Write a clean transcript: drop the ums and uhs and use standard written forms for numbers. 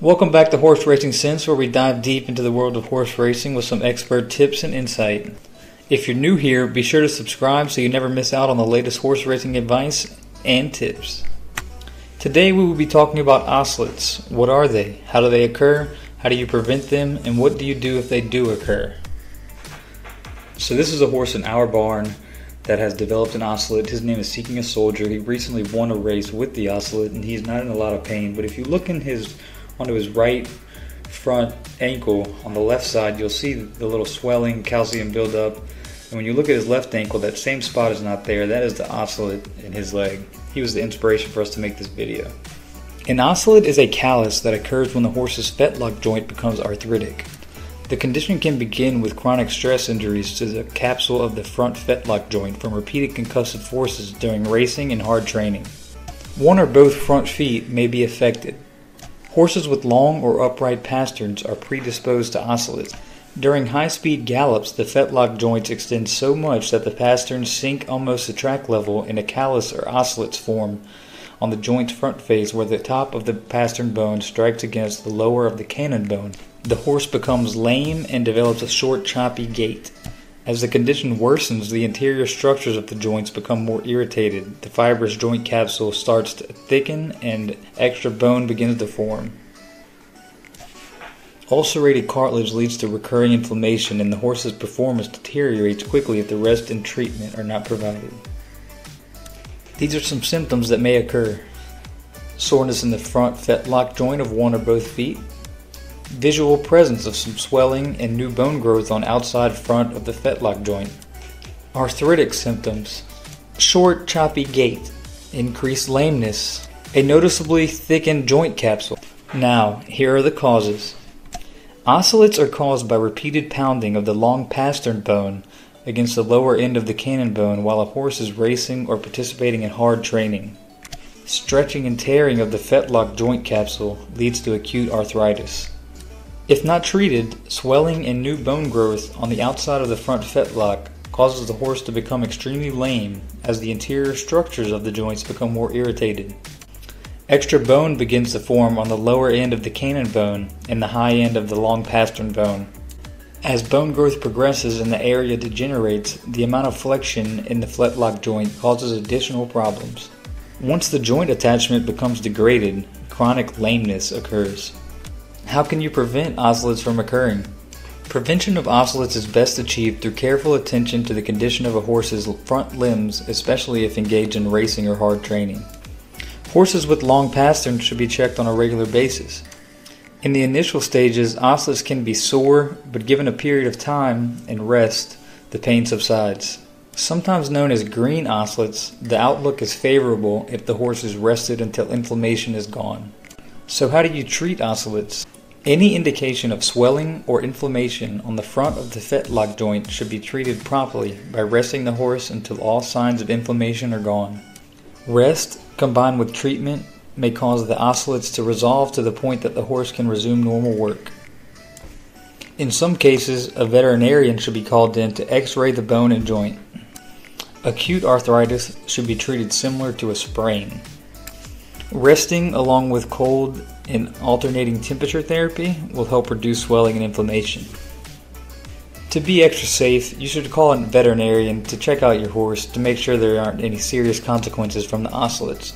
Welcome back to Horse Racing Sense, where we dive deep into the world of horse racing with some expert tips and insight. If you're new here, be sure to subscribe so you never miss out on the latest horse racing advice and tips. Today we will be talking about osselets. What are they? How do they occur? How do you prevent them? And what do you do if they do occur? So this is a horse in our barn that has developed an osselet. His name is Seeking a Soldier. He recently won a race with the osselet and he's not in a lot of pain. But if you look onto his right front ankle on the left side, you'll see the little swelling, calcium buildup. And when you look at his left ankle, that same spot is not there. That is the osselet in his leg. He was the inspiration for us to make this video. An osselet is a callus that occurs when the horse's fetlock joint becomes arthritic. The condition can begin with chronic stress injuries to the capsule of the front fetlock joint from repeated concussive forces during racing and hard training. One or both front feet may be affected. Horses with long or upright pasterns are predisposed to osselets. During high-speed gallops, the fetlock joints extend so much that the pasterns sink almost to track level and a callus or osselets form on the joint's front face where the top of the pastern bone strikes against the lower of the cannon bone. The horse becomes lame and develops a short, choppy gait. As the condition worsens, the interior structures of the joints become more irritated. The fibrous joint capsule starts to thicken and extra bone begins to form. Ulcerated cartilage leads to recurring inflammation, and the horse's performance deteriorates quickly if the rest and treatment are not provided. These are some symptoms that may occur: soreness in the front fetlock joint of one or both feet, visual presence of some swelling and new bone growth on outside front of the fetlock joint, arthritic symptoms, short choppy gait, increased lameness, a noticeably thickened joint capsule. Now, here are the causes. Osselets are caused by repeated pounding of the long pastern bone against the lower end of the cannon bone while a horse is racing or participating in hard training. Stretching and tearing of the fetlock joint capsule leads to acute arthritis. If not treated, swelling and new bone growth on the outside of the front fetlock causes the horse to become extremely lame as the interior structures of the joints become more irritated. Extra bone begins to form on the lower end of the cannon bone and the high end of the long pastern bone. As bone growth progresses and the area degenerates, the amount of flexion in the fetlock joint causes additional problems. Once the joint attachment becomes degraded, chronic lameness occurs. How can you prevent osselets from occurring? Prevention of osselets is best achieved through careful attention to the condition of a horse's front limbs, especially if engaged in racing or hard training. Horses with long pasterns should be checked on a regular basis. In the initial stages, osselets can be sore, but given a period of time and rest, the pain subsides. Sometimes known as green osselets, the outlook is favorable if the horse is rested until inflammation is gone. So how do you treat osselets? Any indication of swelling or inflammation on the front of the fetlock joint should be treated properly by resting the horse until all signs of inflammation are gone. Rest combined with treatment may cause the osselets to resolve to the point that the horse can resume normal work. In some cases, a veterinarian should be called in to x-ray the bone and joint. Acute arthritis should be treated similar to a sprain. Resting along with cold and alternating temperature therapy will help reduce swelling and inflammation. To be extra safe, you should call a veterinarian to check out your horse to make sure there aren't any serious consequences from the osselets.